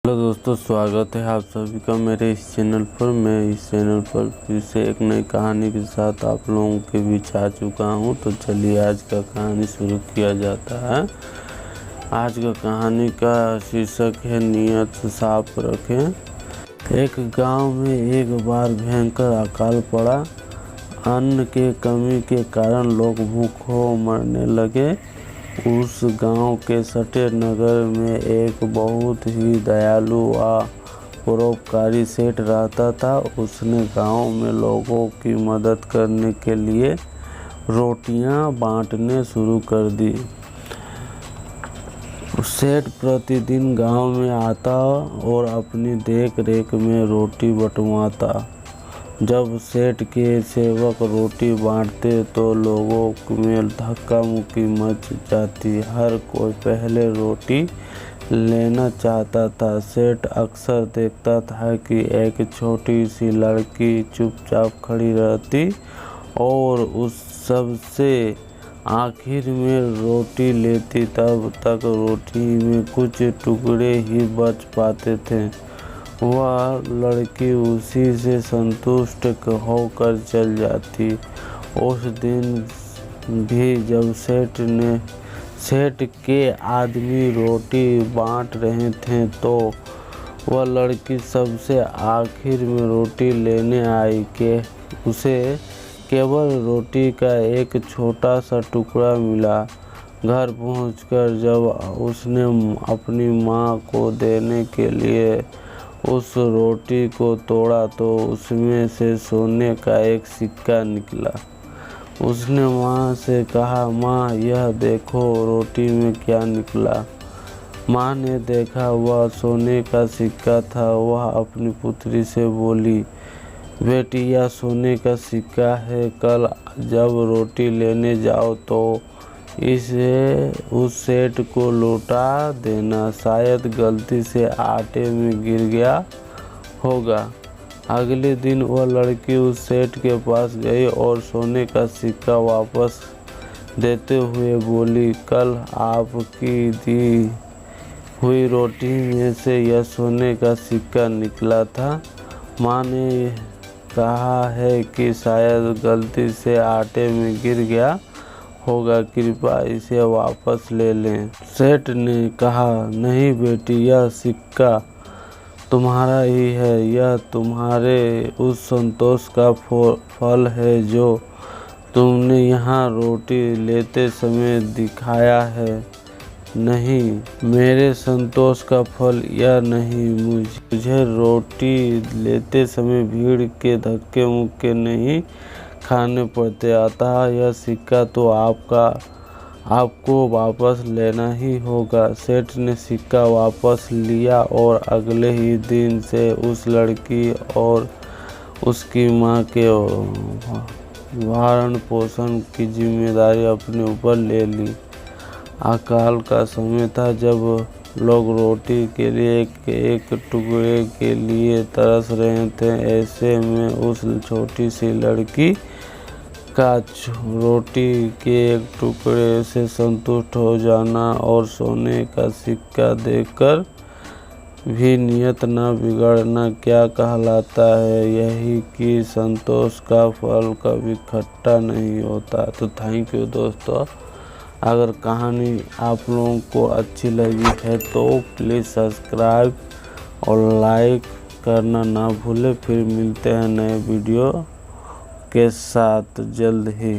Hello दोस्तों, स्वागत है आप सभी का मेरे इस चैनल पर। मैं इस चैनल पर फिर से एक नई कहानी के साथ आप लोगों के बीच आ चुका हूं। तो चलिए आज का कहानी शुरू किया जाता है। आज का कहानी का शीर्षक है नीयत साफ रखें। एक गांव में एक बार भयंकर अकाल पड़ा। अन्न के कमी के कारण लोग भूखों मरने लगे। उस गांव के सटे नगर में एक बहुत ही दयालु व परोपकारी सेठ रहता था। उसने गांव में लोगों की मदद करने के लिए रोटियां बांटने शुरू कर दी। सेठ प्रतिदिन गांव में आता और अपनी देख रेख में रोटी बंटवाता। जब सेठ के सेवक रोटी बांटते तो लोगों में धक्का मुक्की मच जाती। हर कोई पहले रोटी लेना चाहता था। सेठ अक्सर देखता था कि एक छोटी सी लड़की चुपचाप खड़ी रहती और उस सबसे आखिर में रोटी लेती। तब तक रोटी में कुछ टुकड़े ही बच पाते थे। वह लड़की उसी से संतुष्ट होकर चल जाती। उस दिन भी जब सेठ के आदमी रोटी बांट रहे थे तो वह लड़की सबसे आखिर में रोटी लेने आई कि उसे केवल रोटी का एक छोटा सा टुकड़ा मिला। घर पहुंचकर जब उसने अपनी मां को देने के लिए उस रोटी को तोड़ा तो उसमें से सोने का एक सिक्का निकला। उसने माँ से कहा, माँ यह देखो रोटी में क्या निकला। माँ ने देखा वह सोने का सिक्का था। वह अपनी पुत्री से बोली, बेटी यह सोने का सिक्का है। कल जब रोटी लेने जाओ तो इसे उस सेठ को लौटा देना। शायद गलती से आटे में गिर गया होगा। अगले दिन वह लड़की उस सेठ के पास गई और सोने का सिक्का वापस देते हुए बोली, कल आपकी दी हुई रोटी में से यह सोने का सिक्का निकला था। माँ ने कहा है कि शायद गलती से आटे में गिर गया होगा, कृपया इसे वापस ले लें। सेठ ने कहा, नहीं बेटी, यह सिक्का तुम्हारा ही है। यह तुम्हारे उस संतोष का फल है जो तुमने यहाँ रोटी लेते समय दिखाया है। नहीं, मेरे संतोष का फल यह नहीं। मुझे रोटी लेते समय भीड़ के धक्के मुक्के नहीं खाने पड़ते। अतः यह सिक्का तो आपको वापस लेना ही होगा। सेठ ने सिक्का वापस लिया और अगले ही दिन से उस लड़की और उसकी माँ के भरण पोषण की जिम्मेदारी अपने ऊपर ले ली। अकाल का समय था जब लोग रोटी के लिए एक टुकड़े के लिए तरस रहे थे। ऐसे में उस छोटी सी लड़की का रोटी के एक टुकड़े से संतुष्ट हो जाना और सोने का सिक्का देखकर भी नियत न बिगड़ना क्या कहलाता है। यही कि संतोष का फल कभी खट्टा नहीं होता। तो थैंक यू दोस्तों। अगर कहानी आप लोगों को अच्छी लगी है तो प्लीज़ सब्सक्राइब और लाइक करना ना भूलें। फिर मिलते हैं नए वीडियो के साथ जल्द ही।